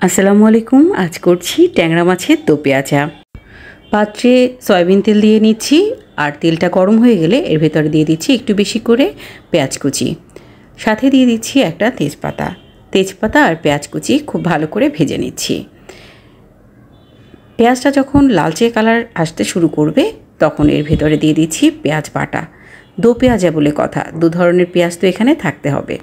আসসালামু আলাইকুম। আজ করছি ট্যাংরা মাছের দো পেঁয়াজা। পাত্রে সয়াবিন তেল দিয়ে নিচ্ছি, আর তেলটা গরম হয়ে গেলে এর ভেতরে দিয়ে দিচ্ছি একটু বেশি করে পেঁয়াজ কুচি, সাথে দিয়ে দিচ্ছি একটা তেজপাতা আর পেঁয়াজ কুচি খুব ভালো করে ভেজে নিচ্ছি। পেঁয়াজটা যখন লালচে কালার আসতে শুরু করবে তখন এর ভেতরে দিয়ে দিচ্ছি পেঁয়াজ বাটা। দো পেঁয়াজা বলে কথা, দু ধরনের পেঁয়াজ তো এখানে থাকতে হবে।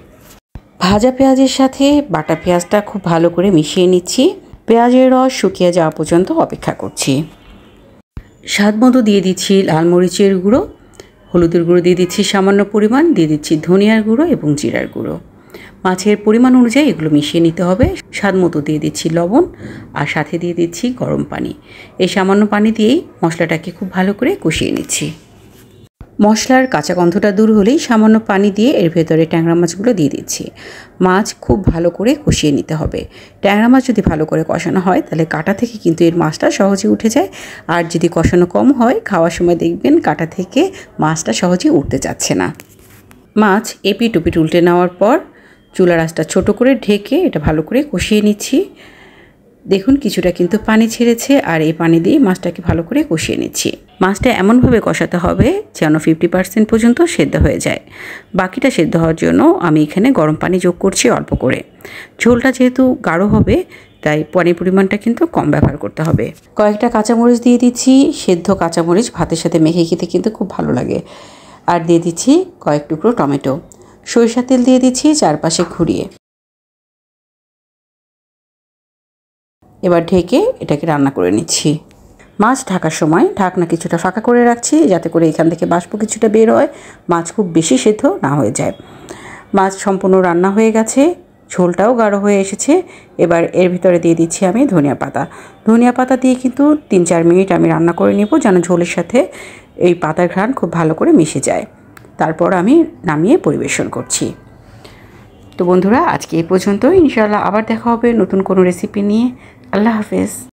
ভাজা পেঁয়াজের সাথে বাটা পেঁয়াজটা খুব ভালো করে মিশিয়ে নিচ্ছি। পেঁয়াজের রস শুকিয়ে যাওয়া পর্যন্ত অপেক্ষা করছি। স্বাদ মতো দিয়ে দিচ্ছি লাল মরিচের গুঁড়ো, হলুদের গুঁড়ো দিয়ে দিচ্ছি সামান্য পরিমাণ, দিয়ে দিচ্ছি ধনিয়ার গুঁড়ো এবং জিরার গুঁড়ো। মাছের পরিমাণ অনুযায়ী এগুলো মিশিয়ে নিতে হবে। স্বাদ মতো দিয়ে দিচ্ছি লবণ, আর সাথে দিয়ে দিচ্ছি গরম পানি। এই সামান্য পানি দিয়েই মশলাটাকে খুব ভালো করে কষিয়ে নিচ্ছি। মশলার কাঁচা গন্ধটা দূর হলেই সামান্য পানি দিয়ে এর ভেতরে ট্যাংরা মাছগুলো দিয়ে দিচ্ছি। মাছ খুব ভালো করে কষিয়ে নিতে হবে। ট্যাংরা মাছ যদি ভালো করে কষানো হয় তাহলে কাঁটা থেকে কিন্তু এর মাছটা সহজে উঠে যায়, আর যদি কষানো কম হয় খাওয়ার সময় দেখবেন কাঁটা থেকে মাছটা সহজে উঠতে চাচ্ছে না। মাছ এপিট ওপিট উল্টে নেওয়ার পর চুলার আঁচটা ছোটো করে ঢেকে এটা ভালো করে কষিয়ে নিচ্ছি। দেখুন কিছুটা কিন্তু পানি ছেড়েছে, আর এই পানি দিয়ে মাছটাকে ভালো করে কষিয়ে নিচ্ছি। মাছটা এমনভাবে কষাতে হবে যেন 50% পর্যন্ত সেদ্ধ হয়ে যায়। বাকিটা সেদ্ধ হওয়ার জন্য আমি এখানে গরম পানি যোগ করছি অল্প করে। ঝোলটা যেহেতু গাঢ় হবে তাই পানির পরিমাণটা কিন্তু কম ব্যবহার করতে হবে। কয়েকটা কাঁচামরিচ দিয়ে দিচ্ছি। সেদ্ধ কাঁচামরিচ ভাতের সাথে মেখে খেতে কিন্তু খুব ভালো লাগে। আর দিয়ে দিচ্ছি কয়েক টুকরো টমেটো। সরিষার তেল দিয়ে দিচ্ছি চারপাশে ঘুরিয়ে। এবার ঢেকে এটাকে রান্না করে নিচ্ছি। মাছ ঢাকার সময় ঢাকনা কিছুটা ফাঁকা করে রাখছি যাতে করে এখান থেকে বাষ্প কিছুটা বের হয়, মাছ খুব বেশি সেদ্ধ না হয়ে যায়। মাছ সম্পূর্ণ রান্না হয়ে গেছে, ঝোলটাও গাঢ় হয়ে এসেছে। এবার এর ভিতরে দিয়ে দিচ্ছি আমি ধনিয়া পাতা দিয়ে কিন্তু 3-4 মিনিট আমি রান্না করে নেব যেন ঝোলের সাথে এই পাতার ঘ্রাণ খুব ভালো করে মিশে যায়। তারপর আমি নামিয়ে পরিবেশন করছি। তো বন্ধুরা, আজকে এই পর্যন্ত। ইনশাআল্লাহ আবার দেখা হবে নতুন কোনো রেসিপি নিয়ে। আল্লাহ হাফেজ।